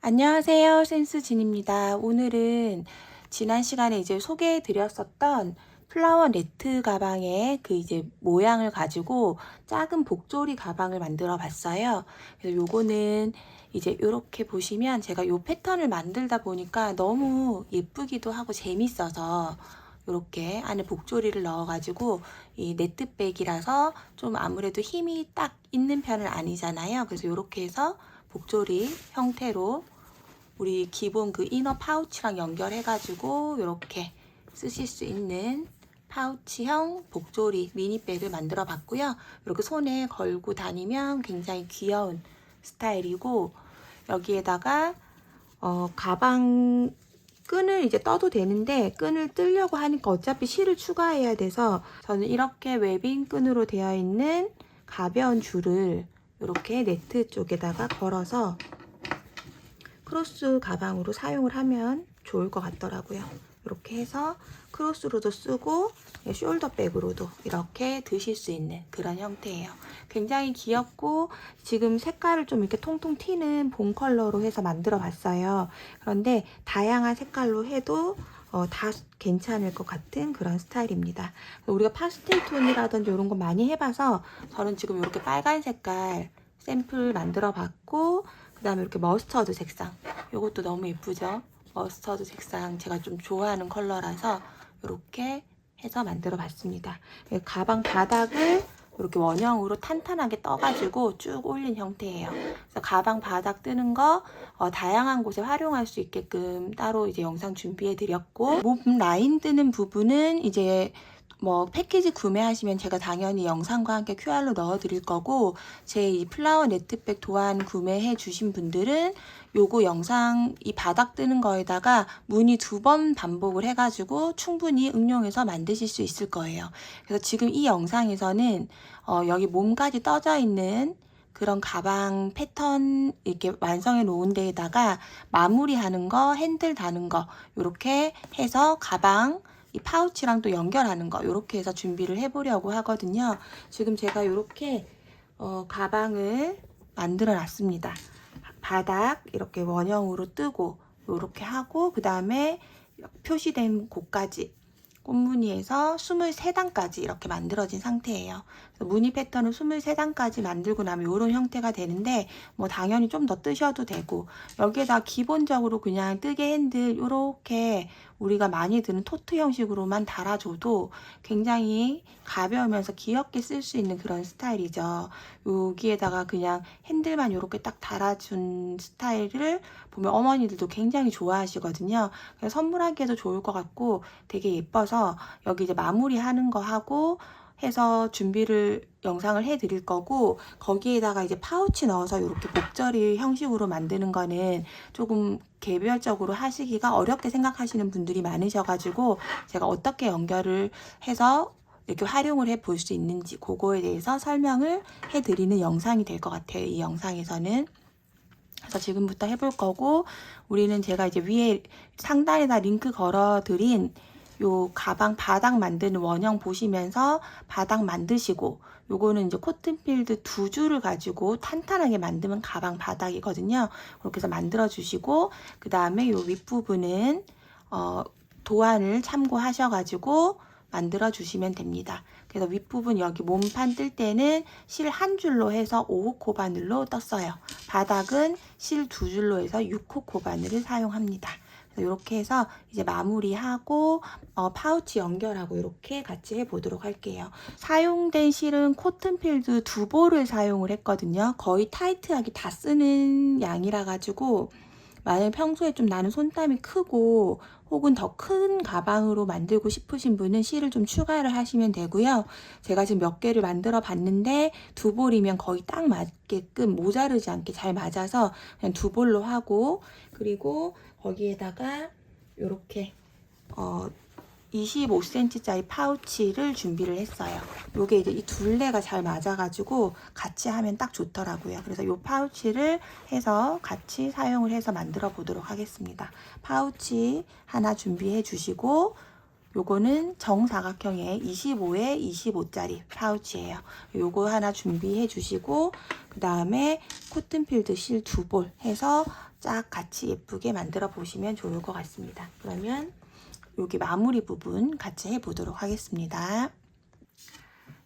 안녕하세요. 센스진입니다. 오늘은 지난 시간에 이제 소개해 드렸었던 플라워 네트 가방의 그 이제 모양을 가지고 작은 복조리 가방을 만들어 봤어요. 그래서 요거는 이제 이렇게 보시면 제가 요 패턴을 만들다 보니까 너무 예쁘기도 하고 재밌어서 이렇게 안에 복조리를 넣어 가지고 이 네트백이라서 좀 아무래도 힘이 딱 있는 편은 아니잖아요. 그래서 이렇게 해서 복조리 형태로 우리 기본 그 이너 파우치랑 연결해가지고 이렇게 쓰실 수 있는 파우치형 복조리 미니백을 만들어 봤고요. 이렇게 손에 걸고 다니면 굉장히 귀여운 스타일이고, 여기에다가 가방 끈을 이제 떠도 되는데 끈을 뜨려고 하니까 어차피 실을 추가해야 돼서 저는 이렇게 웨빙 끈으로 되어 있는 가벼운 줄을 이렇게 네트 쪽에다가 걸어서 크로스 가방으로 사용을 하면 좋을 것 같더라고요. 이렇게 해서 크로스로도 쓰고 숄더백으로도 이렇게 드실 수 있는 그런 형태예요. 굉장히 귀엽고 지금 색깔을 좀 이렇게 통통 튀는 봄 컬러로 해서 만들어 봤어요. 그런데 다양한 색깔로 해도 다 괜찮을 것 같은 그런 스타일입니다. 우리가 파스텔 톤이라든지 이런 거 많이 해봐서 저는 지금 이렇게 빨간 색깔 샘플 만들어 봤고, 그 다음에 이렇게 머스터드 색상, 이것도 너무 예쁘죠? 머스터드 색상 제가 좀 좋아하는 컬러라서 이렇게 해서 만들어 봤습니다. 가방 바닥을 이렇게 원형으로 탄탄하게 떠가지고 쭉 올린 형태예요. 그래서 가방 바닥 뜨는 거 다양한 곳에 활용할 수 있게끔 따로 이제 영상 준비해 드렸고, 몸 라인 뜨는 부분은 이제 뭐 패키지 구매하시면 제가 당연히 영상과 함께 QR로 넣어 드릴 거고, 제 이 플라워 네트백 도안 구매해 주신 분들은 요거 영상 이 바닥 뜨는 거에다가 무늬 2번 반복을 해가지고 충분히 응용해서 만드실 수 있을 거예요. 그래서 지금 이 영상에서는 여기 몸까지 떠져 있는 그런 가방 패턴 이렇게 완성해 놓은 데에다가 마무리하는 거, 핸들 다는 거 이렇게 해서 가방 이 파우치랑 또 연결하는 거 이렇게 해서 준비를 해보려고 하거든요. 지금 제가 이렇게 가방을 만들어 놨습니다. 바닥 이렇게 원형으로 뜨고 이렇게 하고, 그 다음에 표시된 곳까지 꽃무늬에서 23단까지 이렇게 만들어진 상태예요. 그래서 무늬 패턴을 23단까지 만들고 나면 이런 형태가 되는데, 뭐 당연히 좀 더 뜨셔도 되고, 여기에다 기본적으로 그냥 뜨개 핸들 이렇게 우리가 많이 드는 토트 형식으로만 달아줘도 굉장히 가벼우면서 귀엽게 쓸 수 있는 그런 스타일이죠. 여기에다가 그냥 핸들만 이렇게 딱 달아준 스타일을 보면 어머니들도 굉장히 좋아하시거든요. 그래서 선물하기에도 좋을 것 같고 되게 예뻐서 여기 이제 마무리하는 거 하고 해서 준비를 영상을 해 드릴 거고, 거기에다가 이제 파우치 넣어서 이렇게 복저리 형식으로 만드는 거는 조금 개별적으로 하시기가 어렵게 생각하시는 분들이 많으셔가지고 제가 어떻게 연결을 해서 이렇게 활용을 해 볼 수 있는지 그거에 대해서 설명을 해 드리는 영상이 될 것 같아요. 이 영상에서는. 그래서 지금부터 해볼 거고, 우리는 제가 이제 위에 상단에다 링크 걸어 드린 요 가방 바닥 만드는 원형 보시면서 바닥 만드시고, 요거는 이제 코튼필드 2줄을 가지고 탄탄하게 만드는 가방 바닥이거든요. 그렇게 해서 만들어 주시고, 그 다음에 요 윗부분은 도안을 참고하셔가지고 만들어 주시면 됩니다. 그래서 윗부분 여기 몸판 뜰 때는 실 한 줄로 해서 5호 코바늘로 떴어요. 바닥은 실 2줄로 해서 6호 코바늘을 사용합니다. 이렇게 해서 이제 마무리하고 파우치 연결하고 이렇게 같이 해보도록 할게요. 사용된 실은 코튼필드 2볼을 사용을 했거든요. 거의 타이트하게 다 쓰는 양이라 가지고 만약 평소에 좀 나는 손땀이 크고 혹은 더 큰 가방으로 만들고 싶으신 분은 실을 좀 추가를 하시면 되고요. 제가 지금 몇 개를 만들어 봤는데 2볼이면 거의 딱 맞게끔 모자르지 않게 잘 맞아서 그냥 2볼로 하고, 그리고 거기에다가 이렇게 25cm짜리 파우치를 준비를 했어요. 요게 이제 이 둘레가 잘 맞아가지고 같이 하면 딱 좋더라고요. 그래서 요 파우치를 해서 같이 사용을 해서 만들어 보도록 하겠습니다. 파우치 하나 준비해 주시고, 요거는 정사각형의 25에 25짜리 파우치예요. 요거 하나 준비해 주시고, 그 다음에 코튼필드 실 2볼 해서 쫙 같이 예쁘게 만들어 보시면 좋을 것 같습니다. 그러면 여기 마무리 부분 같이 해보도록 하겠습니다.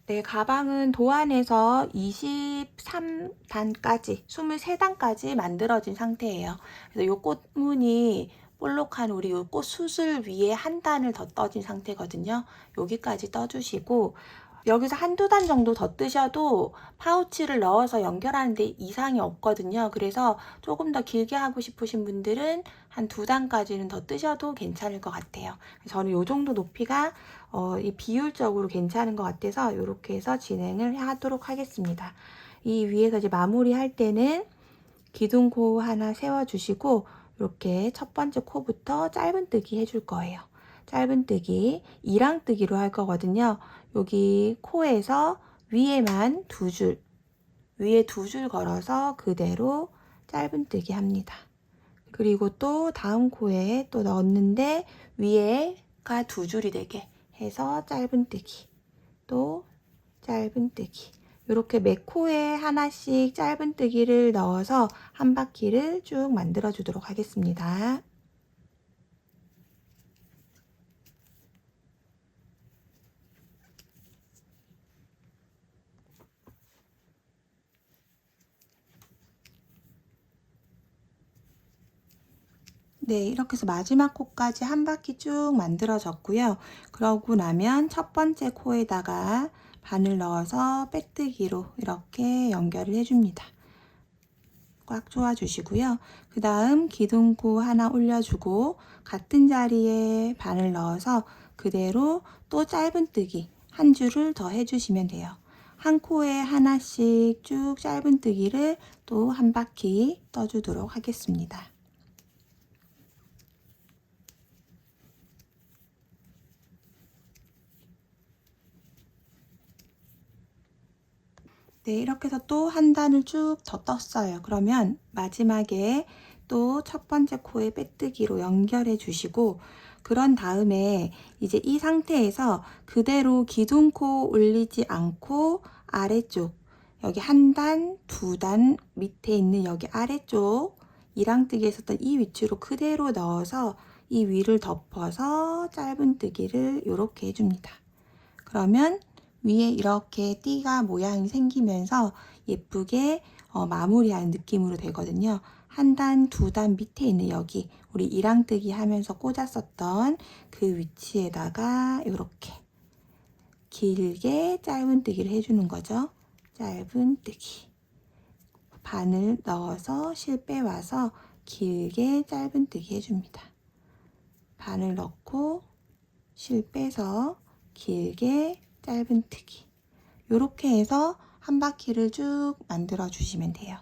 네, 가방은 도안에서 23단까지, 23단까지 만들어진 상태예요. 그래서 요 꽃무늬 볼록한 우리 요 꽃 수술 위에 한 단을 더 떠진 상태거든요. 여기까지 떠주시고, 여기서 한두 단 정도 더 뜨셔도 파우치를 넣어서 연결하는데 이상이 없거든요. 그래서 조금 더 길게 하고 싶으신 분들은 한 2단까지는 더 뜨셔도 괜찮을 것 같아요. 저는 이 정도 높이가 이 비율적으로 괜찮은 것 같아서 이렇게 해서 진행을 하도록 하겠습니다. 이 위에서 이제 마무리할 때는 기둥코 하나 세워주시고 이렇게 첫 번째 코부터 짧은뜨기 해줄 거예요. 짧은뜨기, 이랑뜨기로 할 거거든요. 여기 코에서 위에만 2줄, 위에 2줄 걸어서 그대로 짧은뜨기 합니다. 그리고 또 다음 코에 또 넣었는데 위에가 2줄이 되게 해서 짧은뜨기, 또 짧은뜨기. 이렇게 매 코에 하나씩 짧은뜨기를 넣어서 한 바퀴를 쭉 만들어 주도록 하겠습니다. 네, 이렇게 해서 마지막 코까지 한 바퀴 쭉 만들어졌고요. 그러고 나면 첫 번째 코에다가 바늘 넣어서 빼뜨기로 이렇게 연결을 해줍니다. 꽉 조아주시고요. 그 다음 기둥코 하나 올려주고 같은 자리에 바늘 넣어서 그대로 또 짧은뜨기 한 줄을 더 해주시면 돼요. 한 코에 하나씩 쭉 짧은뜨기를 또 한 바퀴 떠주도록 하겠습니다. 네, 이렇게 해서 또 한 단을 쭉 더 떴어요. 그러면 마지막에 또 첫 번째 코에 빼뜨기로 연결해 주시고, 그런 다음에 이제 이 상태에서 그대로 기둥코 올리지 않고 아래쪽, 여기 한 단, 2단 밑에 있는 여기 아래쪽 이랑뜨기 했었던 이 위치로 그대로 넣어서 이 위를 덮어서 짧은뜨기를 이렇게 해줍니다. 그러면 위에 이렇게 띠가 모양이 생기면서 예쁘게 마무리하는 느낌으로 되거든요. 한 단, 2단 밑에 있는 여기 우리 이랑뜨기 하면서 꽂았었던 그 위치에다가 이렇게 길게 짧은뜨기를 해주는 거죠. 짧은뜨기. 바늘 넣어서 실 빼와서 길게 짧은뜨기 해줍니다. 바늘 넣고 실 빼서 길게 짧은뜨기. 이렇게 해서 한 바퀴를 쭉 만들어 주시면 돼요.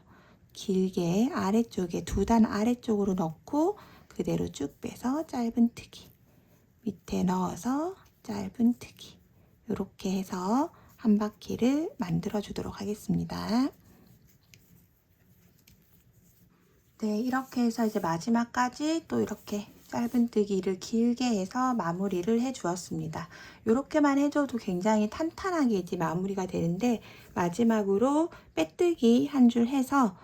길게 아래쪽에 2단 아래쪽으로 넣고 그대로 쭉 빼서 짧은뜨기. 밑에 넣어서 짧은뜨기. 이렇게 해서 한 바퀴를 만들어 주도록 하겠습니다. 네, 이렇게 해서 이제 마지막까지 또 이렇게 짧은뜨기를 길게 해서 마무리를 해 주었습니다. 이렇게만 해줘도 굉장히 탄탄하게 이제 마무리가 되는데, 마지막으로 빼뜨기 한 줄 해서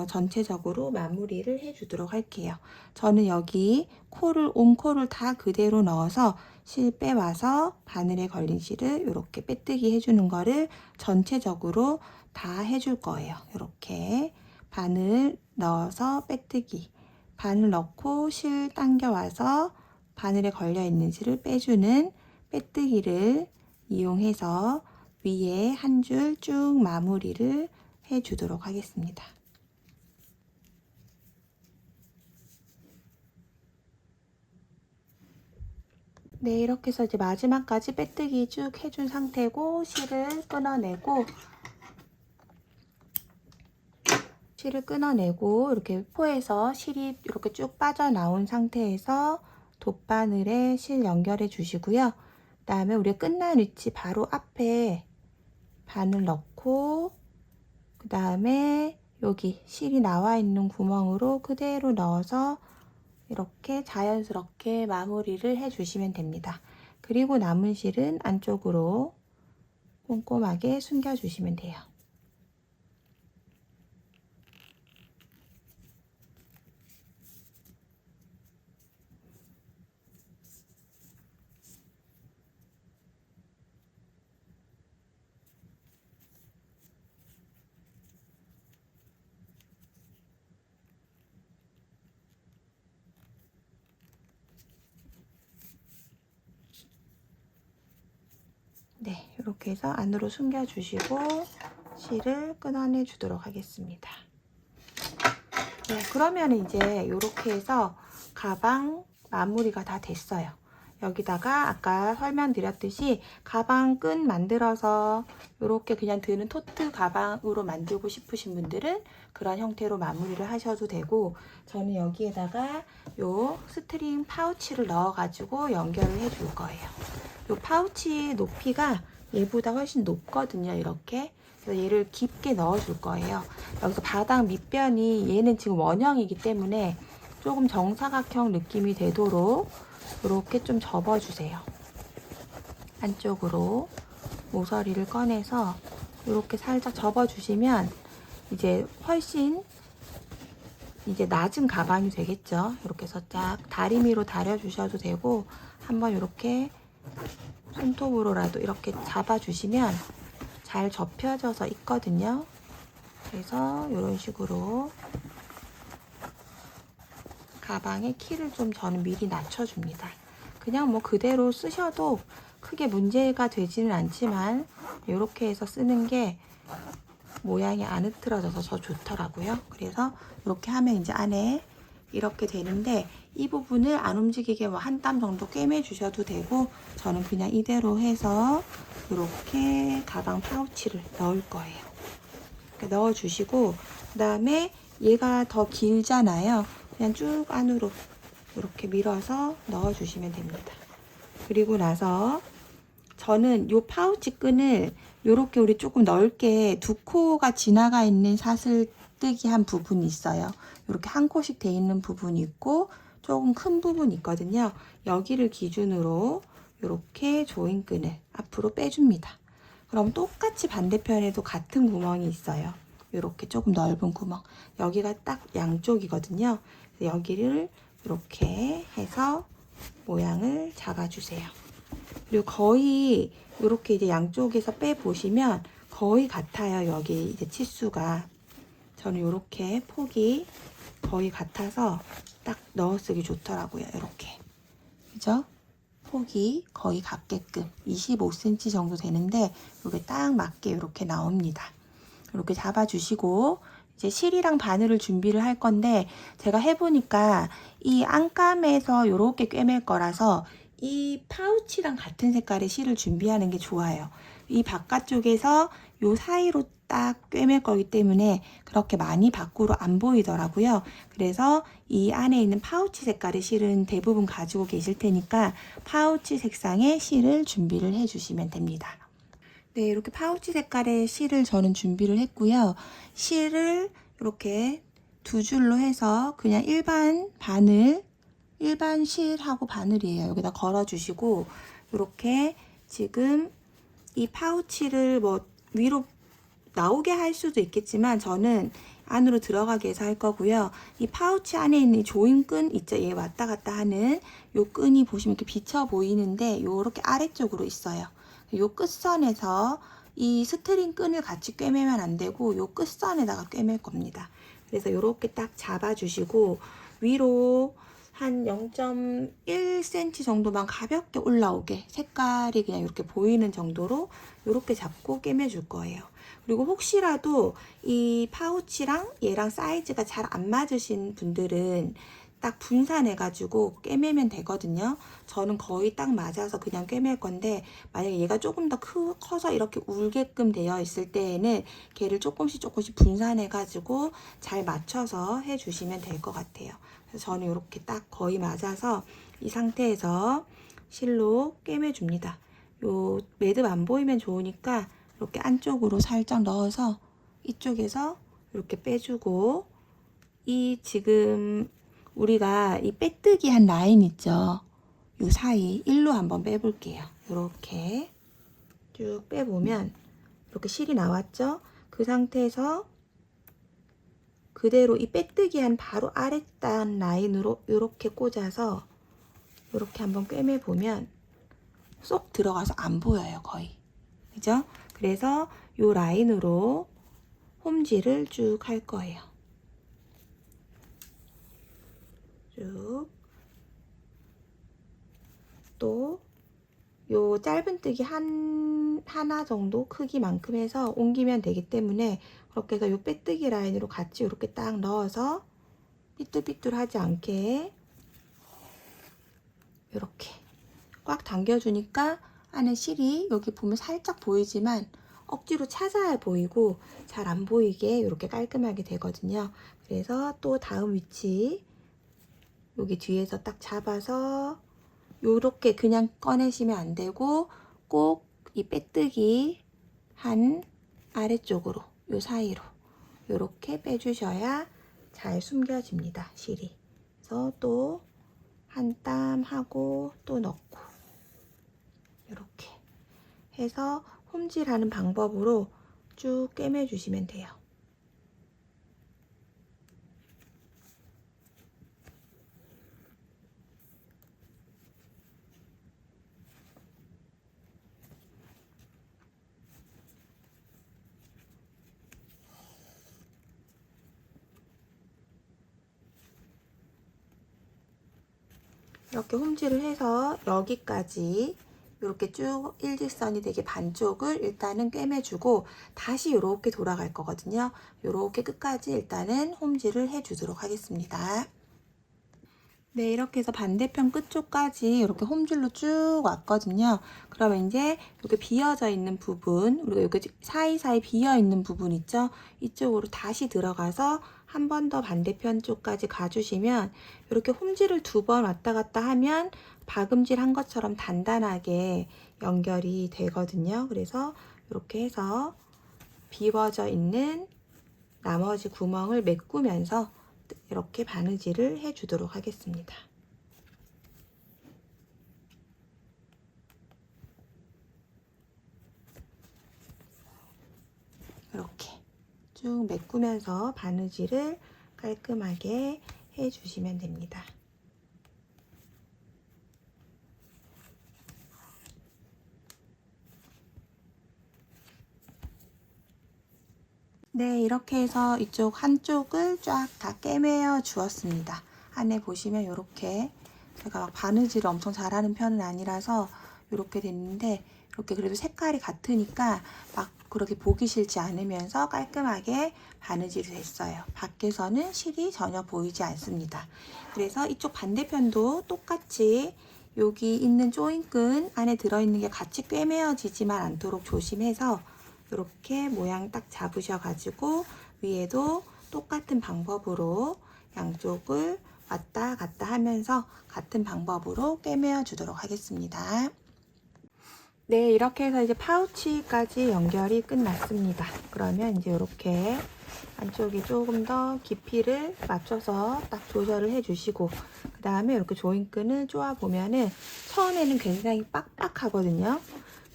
전체적으로 마무리를 해 주도록 할게요. 저는 여기 코를, 옹코를 다 그대로 넣어서 실 빼와서 바늘에 걸린 실을 이렇게 빼뜨기 해주는 거를 전체적으로 다 해줄 거예요. 이렇게 바늘 넣어서 빼뜨기, 바늘 넣고 실 당겨와서 바늘에 걸려있는 실을 빼주는 빼뜨기를 이용해서 위에 한 줄 쭉 마무리를 해주도록 하겠습니다. 네, 이렇게 해서 이제 마지막까지 빼뜨기 쭉 해준 상태고, 실을 끊어내고 이렇게 포에서 실이 이렇게 쭉 빠져나온 상태에서 돗바늘에 실 연결해 주시고요. 그 다음에 우리가 끝난 위치 바로 앞에 바늘 넣고, 그 다음에 여기 실이 나와 있는 구멍으로 그대로 넣어서 이렇게 자연스럽게 마무리를 해 주시면 됩니다. 그리고 남은 실은 안쪽으로 꼼꼼하게 숨겨주시면 돼요. 네, 이렇게 해서 안으로 숨겨주시고 실을 끊어내 주도록 하겠습니다. 네, 그러면 이제 이렇게 해서 가방 마무리가 다 됐어요. 여기다가 아까 설명드렸듯이 가방 끈 만들어서 이렇게 그냥 드는 토트 가방으로 만들고 싶으신 분들은 그런 형태로 마무리를 하셔도 되고, 저는 여기에다가 요 스트링 파우치를 넣어 가지고 연결을 해 줄 거예요. 요 파우치 높이가 얘보다 훨씬 높거든요. 이렇게. 그래서 얘를 깊게 넣어 줄 거예요. 여기서 바닥 밑변이 얘는 지금 원형이기 때문에 조금 정사각형 느낌이 되도록 이렇게 좀 접어주세요. 안쪽으로 모서리를 꺼내서 이렇게 살짝 접어주시면 이제 훨씬 이제 낮은 가방이 되겠죠. 이렇게 살짝 다리미로 다려주셔도 되고, 한번 이렇게 손톱으로라도 이렇게 잡아주시면 잘 접혀져서 있거든요. 그래서 이런 식으로 가방의 키를 좀 저는 미리 낮춰줍니다. 그냥 뭐 그대로 쓰셔도 크게 문제가 되지는 않지만 이렇게 해서 쓰는 게 모양이 안 흐트러져서 더 좋더라고요. 그래서 이렇게 하면 이제 안에 이렇게 되는데, 이 부분을 안 움직이게 뭐 한 땀 정도 꿰매 주셔도 되고, 저는 그냥 이대로 해서 이렇게 가방 파우치를 넣을 거예요. 이렇게 넣어 주시고, 그 다음에 얘가 더 길잖아요. 그냥 쭉 안으로 이렇게 밀어서 넣어 주시면 됩니다. 그리고 나서 저는 이 파우치 끈을 이렇게 우리 조금 넓게 두 코가 지나가 있는 사슬뜨기 한 부분이 있어요. 이렇게 한 코씩 돼 있는 부분이 있고 조금 큰 부분이 있거든요. 여기를 기준으로 이렇게 조인 끈을 앞으로 빼줍니다. 그럼 똑같이 반대편에도 같은 구멍이 있어요. 이렇게 조금 넓은 구멍. 여기가 딱 양쪽이거든요. 여기를 이렇게 해서 모양을 잡아주세요. 그리고 거의 이렇게 이제 양쪽에서 빼 보시면 거의 같아요. 여기 이제 치수가. 저는 이렇게 폭이 거의 같아서 딱 넣어 쓰기 좋더라고요. 이렇게. 그죠? 폭이 거의 같게끔 25cm 정도 되는데 이게 딱 맞게 이렇게 나옵니다. 이렇게 잡아주시고 이제 실이랑 바늘을 준비를 할 건데, 제가 해보니까 이 안감에서 이렇게 꿰맬 거라서 이 파우치랑 같은 색깔의 실을 준비하는 게 좋아요. 이 바깥쪽에서 요 사이로 딱 꿰맬 거기 때문에 그렇게 많이 밖으로 안 보이더라고요. 그래서 이 안에 있는 파우치 색깔의 실은 대부분 가지고 계실 테니까 파우치 색상의 실을 준비를 해주시면 됩니다. 네, 이렇게 파우치 색깔의 실을 저는 준비를 했고요. 실을 이렇게 두 줄로 해서 그냥 일반 바늘, 일반 실하고 바늘이에요. 여기다 걸어주시고, 이렇게 지금 이 파우치를 뭐 위로 나오게 할 수도 있겠지만 저는 안으로 들어가게 해서 할 거고요. 이 파우치 안에 있는 이 조인끈 있죠? 얘 왔다 갔다 하는 요 끈이 보시면 이렇게 비쳐 보이는데 요렇게 아래쪽으로 있어요. 요 끝선에서 이 스트링 끈을 같이 꿰매면 안 되고 요 끝선에다가 꿰맬 겁니다. 그래서 요렇게 딱 잡아주시고 위로 한 0.1cm 정도만 가볍게 올라오게, 색깔이 그냥 이렇게 보이는 정도로 이렇게 잡고 꿰매줄 거예요. 그리고 혹시라도 이 파우치랑 얘랑 사이즈가 잘 안 맞으신 분들은 딱 분산해가지고 꿰매면 되거든요. 저는 거의 딱 맞아서 그냥 꿰맬 건데, 만약에 얘가 조금 더 커서 이렇게 울게끔 되어 있을 때에는 걔를 조금씩 분산해가지고 잘 맞춰서 해주시면 될 것 같아요. 그래서 저는 이렇게 딱 거의 맞아서 이 상태에서 실로 꿰매줍니다. 요 매듭 안 보이면 좋으니까 이렇게 안쪽으로 살짝 넣어서 이쪽에서 이렇게 빼주고, 이 지금 우리가 이 빼뜨기 한 라인 있죠? 요 사이 일로 한번 빼볼게요. 이렇게 쭉 빼보면 이렇게 실이 나왔죠? 그 상태에서 그대로 이 빼뜨기 한 바로 아랫단 라인으로 이렇게 꽂아서 이렇게 한번 꿰매보면 쏙 들어가서 안 보여요, 거의. 그죠? 그래서 요 라인으로 홈질을 쭉 할 거예요. 쭉. 또 요 짧은뜨기 하나 정도 크기만큼 해서 옮기면 되기 때문에 그렇게 해서 요 빼뜨기 라인으로 같이 이렇게 딱 넣어서 삐뚤삐뚤하지 않게 이렇게 꽉 당겨주니까 안에 실이 여기 보면 살짝 보이지만 억지로 찾아야 보이고 잘 안 보이게 이렇게 깔끔하게 되거든요. 그래서 또 다음 위치 여기 뒤에서 딱 잡아서 요렇게 그냥 꺼내시면 안 되고 꼭 이 빼뜨기 한 아래쪽으로 요 사이로 요렇게 빼주셔야 잘 숨겨집니다, 실이. 그래서 또 한 땀 하고 또 넣고 이렇게 해서 홈질하는 방법으로 쭉 꿰매주시면 돼요. 이렇게 홈질을 해서 여기까지 이렇게 쭉 일직선이 되게 반쪽을 일단은 꿰매주고 다시 이렇게 돌아갈 거거든요. 이렇게 끝까지 일단은 홈질을 해주도록 하겠습니다. 네, 이렇게 해서 반대편 끝쪽까지 이렇게 홈줄로 쭉 왔거든요. 그러면 이제 이렇게 비어져 있는 부분, 우리가 이렇게 사이사이 비어 있는 부분 있죠? 이쪽으로 다시 들어가서 한 번 더 반대편 쪽까지 가주시면 이렇게 홈질을 2번 왔다 갔다 하면 박음질 한 것처럼 단단하게 연결이 되거든요. 그래서 이렇게 해서 비워져 있는 나머지 구멍을 메꾸면서 이렇게 바느질을 해주도록 하겠습니다. 이렇게 쭉 메꾸면서 바느질을 깔끔하게 해주시면 됩니다. 네, 이렇게 해서 이쪽 한쪽을 쫙 다 꿰매어 주었습니다. 안에 보시면 이렇게 제가 막 바느질을 엄청 잘하는 편은 아니라서 이렇게 됐는데 이렇게 그래도 색깔이 같으니까 막 그렇게 보기 싫지 않으면서 깔끔하게 바느질이 됐어요. 밖에서는 실이 전혀 보이지 않습니다. 그래서 이쪽 반대편도 똑같이 여기 있는 조인끈 안에 들어있는 게 같이 꿰매어지지만 않도록 조심해서 이렇게 모양 딱 잡으셔가지고 위에도 똑같은 방법으로 양쪽을 왔다 갔다 하면서 같은 방법으로 꿰매어 주도록 하겠습니다. 네, 이렇게 해서 이제 파우치까지 연결이 끝났습니다. 그러면 이제 이렇게 안쪽이 조금 더 깊이를 맞춰서 딱 조절을 해주시고 그 다음에 이렇게 조인끈을 쪼아 보면은 처음에는 굉장히 빡빡하거든요.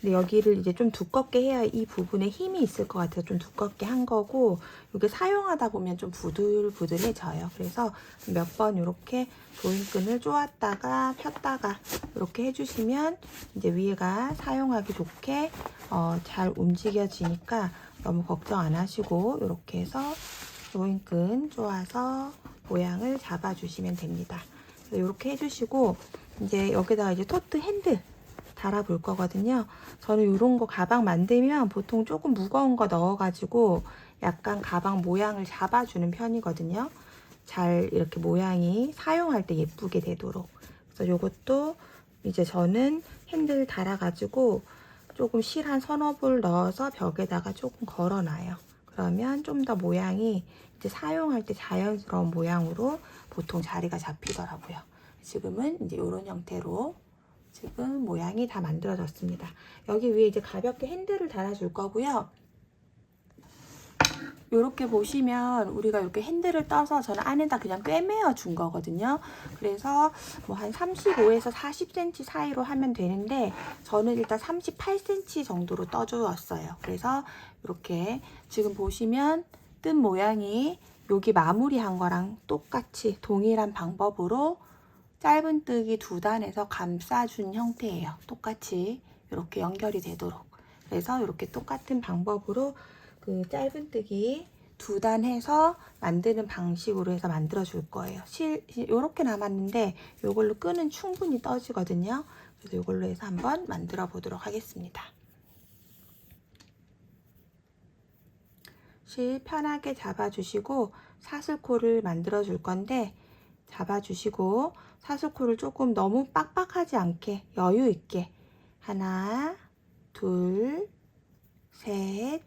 근데 여기를 이제 좀 두껍게 해야 이 부분에 힘이 있을 것 같아서 좀 두껍게 한 거고 이게 사용하다 보면 좀 부들부들해져요. 그래서 몇 번 이렇게 조인끈을 쪼았다가 폈다가 이렇게 해주시면 이제 위에가 사용하기 좋게 잘 움직여지니까 너무 걱정 안 하시고 이렇게 해서 조인끈 쪼아서 모양을 잡아주시면 됩니다. 이렇게 해주시고 이제 여기다가 이제 토트 핸들 달아 볼 거거든요. 저는 이런 거 가방 만들면 보통 조금 무거운 거 넣어가지고 약간 가방 모양을 잡아주는 편이거든요. 잘 이렇게 모양이 사용할 때 예쁘게 되도록. 그래서 이것도 이제 저는 핸들 달아가지고 조금 실 한 서너 볼 넣어서 벽에다가 조금 걸어놔요. 그러면 좀 더 모양이 이제 사용할 때 자연스러운 모양으로 보통 자리가 잡히더라고요. 지금은 이제 이런 형태로 지금 모양이 다 만들어졌습니다. 여기 위에 이제 가볍게 핸들을 달아줄 거고요. 이렇게 보시면 우리가 이렇게 핸들을 떠서 저는 안에다 그냥 꿰매어 준 거거든요. 그래서 뭐 한 35에서 40cm 사이로 하면 되는데 저는 일단 38cm 정도로 떠주었어요. 그래서 이렇게 지금 보시면 뜬 모양이 여기 마무리한 거랑 똑같이 동일한 방법으로 짧은뜨기 2단에서 감싸준 형태예요. 똑같이 이렇게 연결이 되도록. 그래서 이렇게 똑같은 방법으로 그 짧은뜨기 2단 해서 만드는 방식으로 해서 만들어 줄 거예요. 이렇게 남았는데 이걸로 끈은 충분히 떠지거든요. 그래서 이걸로 해서 한번 만들어 보도록 하겠습니다. 실 편하게 잡아주시고 사슬코를 만들어 줄 건데 잡아주시고 사슬코를 조금 너무 빡빡하지 않게 여유 있게 하나, 둘, 셋,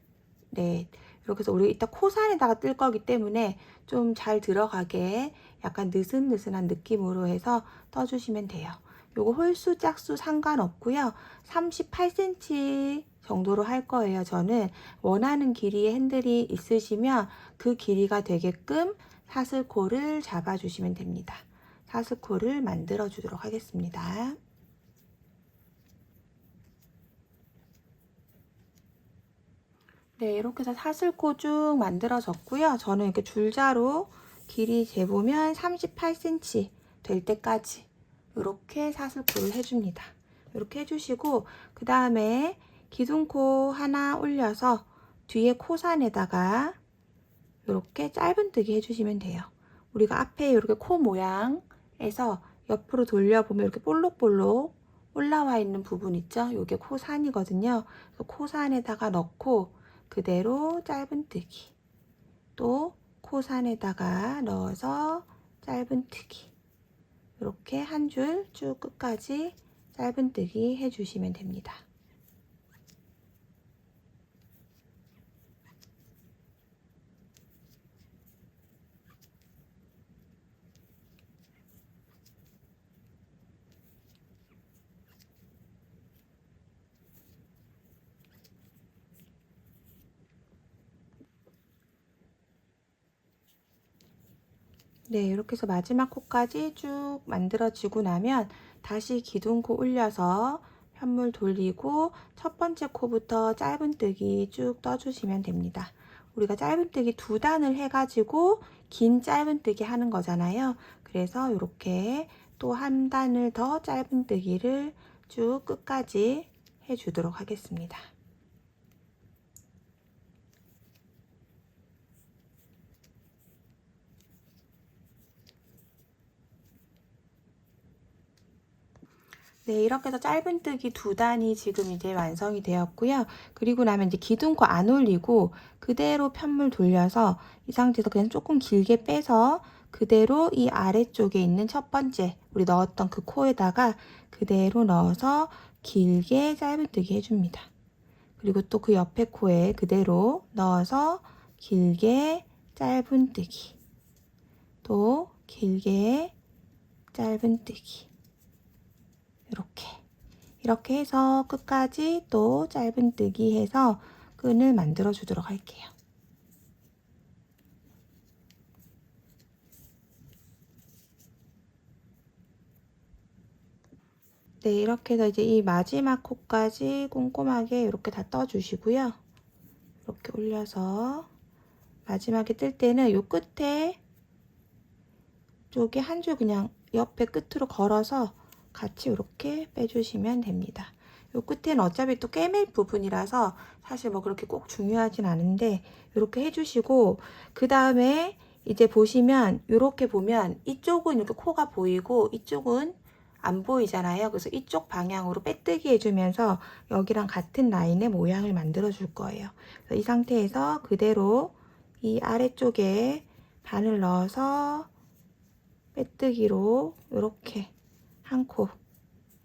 넷 이렇게 해서 우리 이따 코산에다가 뜰 거기 때문에 좀 잘 들어가게 약간 느슨느슨한 느낌으로 해서 떠주시면 돼요. 요거 홀수 짝수 상관없고요. 38cm 정도로 할 거예요. 저는 원하는 길이의 핸들이 있으시면 그 길이가 되게끔 사슬코를 잡아주시면 됩니다. 사슬코를 만들어 주도록 하겠습니다. 네, 이렇게 해서 사슬코 쭉 만들어졌고요. 저는 이렇게 줄자로 길이 재보면 38cm 될 때까지 이렇게 사슬코를 해줍니다. 이렇게 해주시고 그 다음에 기둥코 하나 올려서 뒤에 코산에다가 이렇게 짧은뜨기 해주시면 돼요. 우리가 앞에 이렇게 코 모양에서 옆으로 돌려보면 이렇게 볼록볼록 올라와 있는 부분 있죠? 이게 코산이거든요. 그래서 코산에다가 넣고 그대로 짧은뜨기, 또 코산에다가 넣어서 짧은뜨기, 이렇게 한 줄 쭉 끝까지 짧은뜨기 해주시면 됩니다. 네, 이렇게 해서 마지막 코까지 쭉 만들어지고 나면 다시 기둥코 올려서 편물 돌리고 첫 번째 코부터 짧은뜨기 쭉 떠주시면 됩니다. 우리가 짧은뜨기 2단을 해가지고 긴 짧은뜨기 하는 거잖아요. 그래서 이렇게 또 한 단을 더 짧은뜨기를 쭉 끝까지 해주도록 하겠습니다. 네, 이렇게 해서 짧은뜨기 2단이 지금 이제 완성이 되었고요. 그리고 나면 이제 기둥코 안 올리고 그대로 편물 돌려서 이 상태에서 그냥 조금 길게 빼서 그대로 이 아래쪽에 있는 첫 번째 우리 넣었던 그 코에다가 그대로 넣어서 길게 짧은뜨기 해줍니다. 그리고 또 그 옆에 코에 그대로 넣어서 길게 짧은뜨기, 또 길게 짧은뜨기, 이렇게 해서 끝까지 또 짧은뜨기 해서 끈을 만들어 주도록 할게요. 네, 이렇게 해서 이제 이 마지막 코까지 꼼꼼하게 이렇게 다 떠주시고요. 이렇게 올려서 마지막에 뜰 때는 이 끝에 쪽에 한 줄 그냥 옆에 끝으로 걸어서 같이 이렇게 빼주시면 됩니다. 이 끝에는 어차피 또 꿰맬 부분이라서 사실 뭐 그렇게 꼭 중요하진 않은데 이렇게 해주시고 그 다음에 이제 보시면 이렇게 보면 이쪽은 이렇게 코가 보이고 이쪽은 안 보이잖아요. 그래서 이쪽 방향으로 빼뜨기 해주면서 여기랑 같은 라인의 모양을 만들어 줄 거예요. 그래서 이 상태에서 그대로 이 아래쪽에 바늘 넣어서 빼뜨기로 이렇게 한 코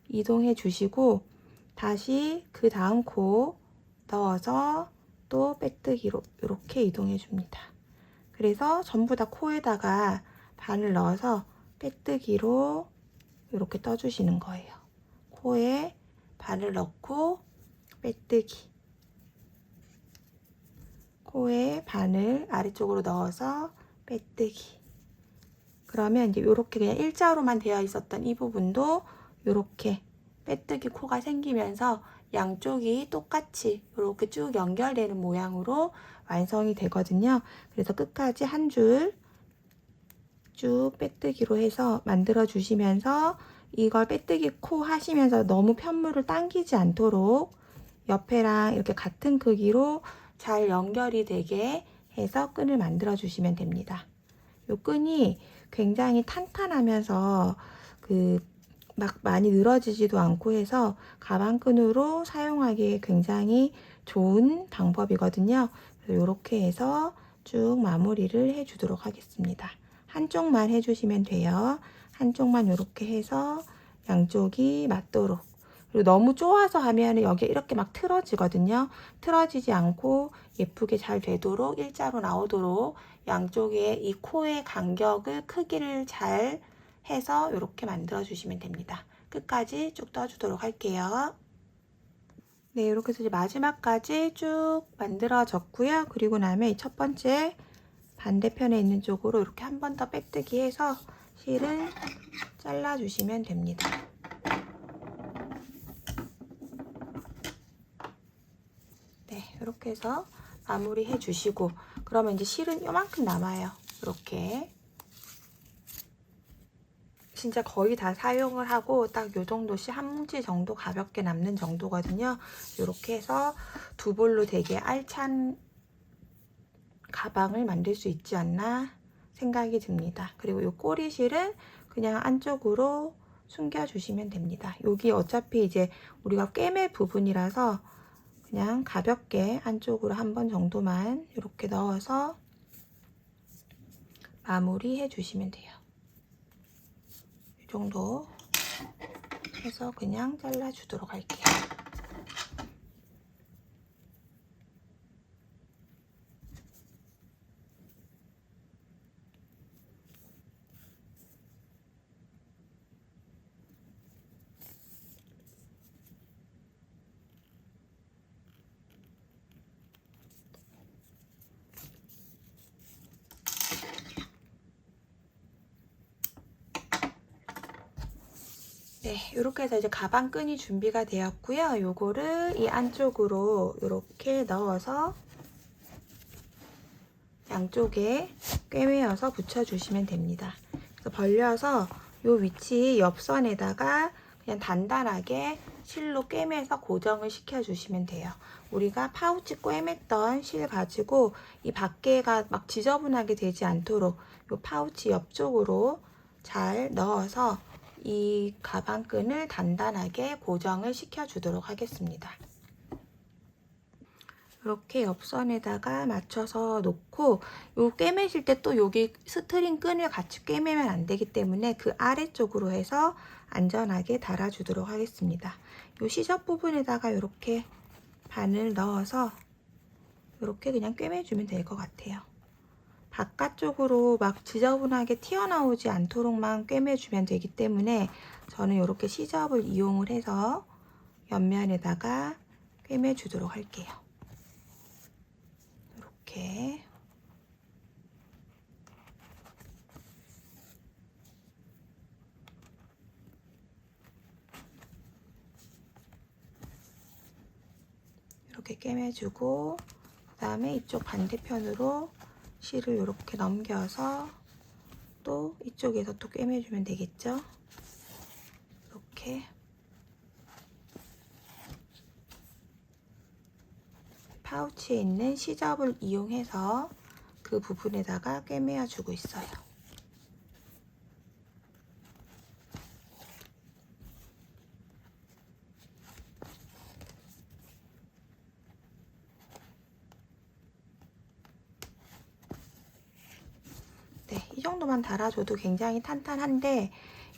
이동해 주시고 다시 그 다음 코 넣어서 또 빼뜨기로 이렇게 이동해 줍니다. 그래서 전부 다 코에다가 바늘 넣어서 빼뜨기로 이렇게 떠주시는 거예요. 코에 바늘 넣고 빼뜨기, 코에 바늘 아래쪽으로 넣어서 빼뜨기. 그러면 이제 이렇게 그냥 일자로만 되어 있었던 이 부분도 이렇게 빼뜨기 코가 생기면서 양쪽이 똑같이 이렇게 쭉 연결되는 모양으로 완성이 되거든요. 그래서 끝까지 한 줄 쭉 빼뜨기로 해서 만들어 주시면서 이걸 빼뜨기 코 하시면서 너무 편물을 당기지 않도록 옆에랑 이렇게 같은 크기로 잘 연결이 되게 해서 끈을 만들어 주시면 됩니다. 이 끈이 굉장히 탄탄하면서 막 많이 늘어지지도 않고 해서 가방끈으로 사용하기에 굉장히 좋은 방법이거든요. 그래서 이렇게 해서 쭉 마무리를 해주도록 하겠습니다. 한쪽만 해주시면 돼요. 한쪽만 이렇게 해서 양쪽이 맞도록. 그리고 너무 쪼아서 하면 여기 이렇게 막 틀어지거든요. 틀어지지 않고 예쁘게 잘 되도록 일자로 나오도록 양쪽에 이 코의 간격을 크기를 잘 해서 이렇게 만들어 주시면 됩니다. 끝까지 쭉 떠주도록 할게요. 네, 이렇게 해서 이제 마지막까지 쭉 만들어졌고요. 그리고 나면 첫 번째 반대편에 있는 쪽으로 이렇게 한 번 더 빼뜨기 해서 실을 잘라 주시면 됩니다. 네, 이렇게 해서 마무리 해 주시고, 그러면 이제 실은 요만큼 남아요. 이렇게 진짜 거의 다 사용을 하고 딱 요 정도씩 한 뭉치 정도 가볍게 남는 정도거든요. 이렇게 해서 두 볼로 되게 알찬 가방을 만들 수 있지 않나 생각이 듭니다. 그리고 이 꼬리실은 그냥 안쪽으로 숨겨주시면 됩니다. 여기 어차피 이제 우리가 꿰맬 부분이라서 그냥 가볍게 안쪽으로 한 번 정도만 이렇게 넣어서 마무리 해주시면 돼요. 이 정도 해서 그냥 잘라주도록 할게요. 네, 이렇게 해서 이제 가방 끈이 준비가 되었고요. 요거를 이 안쪽으로 이렇게 넣어서 양쪽에 꿰매어서 붙여주시면 됩니다. 그래서 벌려서 요 위치 옆선에다가 그냥 단단하게 실로 꿰매서 고정을 시켜주시면 돼요. 우리가 파우치 꿰맸던 실 가지고 이 밖에가 막 지저분하게 되지 않도록 요 파우치 옆쪽으로 잘 넣어서 이 가방끈을 단단하게 고정을 시켜주도록 하겠습니다. 이렇게 옆선에다가 맞춰서 놓고 요 꿰매실 때 또 여기 스트링 끈을 같이 꿰매면 안 되기 때문에 그 아래쪽으로 해서 안전하게 달아주도록 하겠습니다. 요 시접 부분에다가 이렇게 바늘 넣어서 이렇게 그냥 꿰매주면 될 것 같아요. 바깥쪽으로 막 지저분하게 튀어나오지 않도록만 꿰매주면 되기 때문에 저는 이렇게 시접을 이용을 해서 옆면에다가 꿰매주도록 할게요. 이렇게 이렇게 꿰매주고 그 다음에 이쪽 반대편으로 실을 이렇게 넘겨서 또 이쪽에서 또 꿰매주면 되겠죠. 이렇게 파우치에 있는 시접을 이용해서 그 부분에다가 꿰매어 주고 있어요. 네, 이 정도만 달아줘도 굉장히 탄탄한데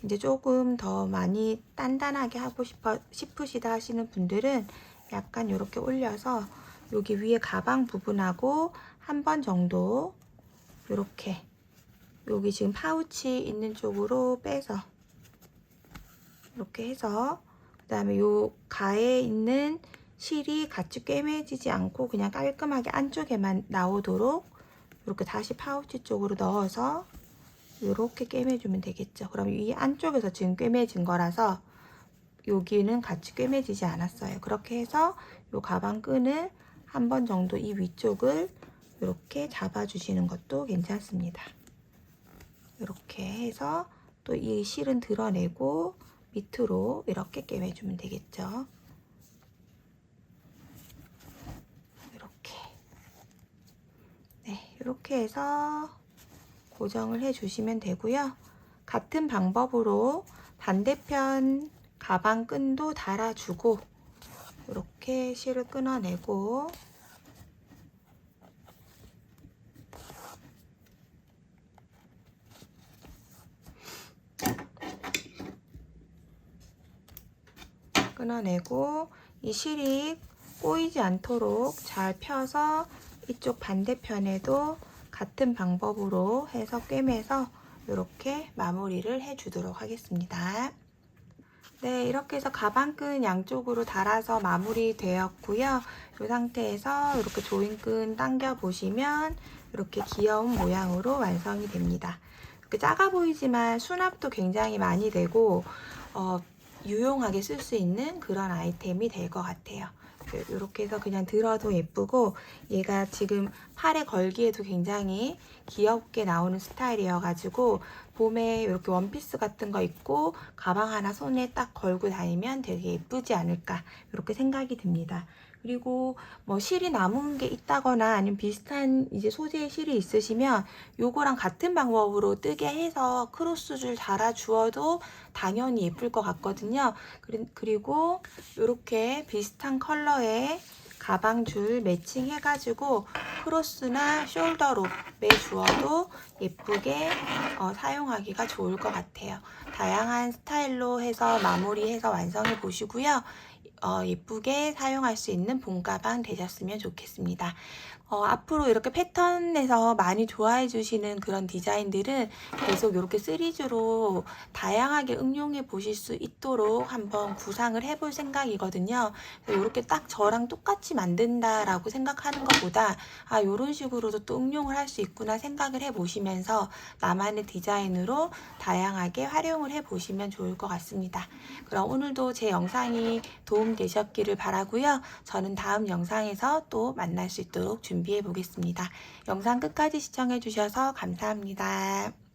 이제 조금 더 많이 단단하게 하고 싶으시다 하시는 분들은 약간 이렇게 올려서 여기 위에 가방 부분하고 한 번 정도 이렇게 여기 지금 파우치 있는 쪽으로 빼서 이렇게 해서 그 다음에 요 가에 있는 실이 같이 꿰매지지 않고 그냥 깔끔하게 안쪽에만 나오도록 이렇게 다시 파우치 쪽으로 넣어서 이렇게 꿰매주면 되겠죠. 그럼 이 안쪽에서 지금 꿰매진 거라서 여기는 같이 꿰매지지 않았어요. 그렇게 해서 이 가방 끈을 한 번 정도 이 위쪽을 이렇게 잡아주시는 것도 괜찮습니다. 이렇게 해서 또 이 실은 드러내고 밑으로 이렇게 꿰매주면 되겠죠. 이렇게. 네, 이렇게 해서 고정을 해주시면 되고요. 같은 방법으로 반대편 가방 끈도 달아주고 이렇게 실을 끊어내고 이 실이 꼬이지 않도록 잘 펴서 이쪽 반대편에도 같은 방법으로 해서 꿰매서 이렇게 마무리를 해주도록 하겠습니다. 네, 이렇게 해서 가방끈 양쪽으로 달아서 마무리 되었고요. 이 상태에서 이렇게 조인끈 당겨 보시면 이렇게 귀여운 모양으로 완성이 됩니다. 이렇게 작아 보이지만 수납도 굉장히 많이 되고 유용하게 쓸 수 있는 그런 아이템이 될 것 같아요. 이렇게 해서 그냥 들어도 예쁘고 얘가 지금 팔에 걸기에도 굉장히 귀엽게 나오는 스타일이어가지고 봄에 이렇게 원피스 같은 거 입고 가방 하나 손에 딱 걸고 다니면 되게 예쁘지 않을까 이렇게 생각이 듭니다. 그리고 뭐 실이 남은 게 있다거나 아니면 비슷한 이제 소재의 실이 있으시면 요거랑 같은 방법으로 뜨게 해서 크로스줄 달아 주어도 당연히 예쁠 것 같거든요. 그리고 이렇게 비슷한 컬러의 가방줄 매칭해가지고 크로스나 숄더로 매주어도 예쁘게 사용하기가 좋을 것 같아요. 다양한 스타일로 해서 마무리해서 완성해 보시고요. 예쁘게 사용할 수 있는 봄 가방 되셨으면 좋겠습니다. 앞으로 이렇게 패턴에서 많이 좋아해 주시는 그런 디자인들은 계속 이렇게 시리즈로 다양하게 응용해 보실 수 있도록 한번 구상을 해볼 생각이거든요. 이렇게 딱 저랑 똑같이 만든다라고 생각하는 것보다 이런 식으로도 또 응용을 할 수 있구나 생각을 해 보시면서 나만의 디자인으로 다양하게 활용을 해 보시면 좋을 것 같습니다. 그럼 오늘도 제 영상이 도움되셨기를 바라고요. 저는 다음 영상에서 또 만날 수 있도록 준비해 보겠습니다. 영상 끝까지 시청해 주셔서 감사합니다.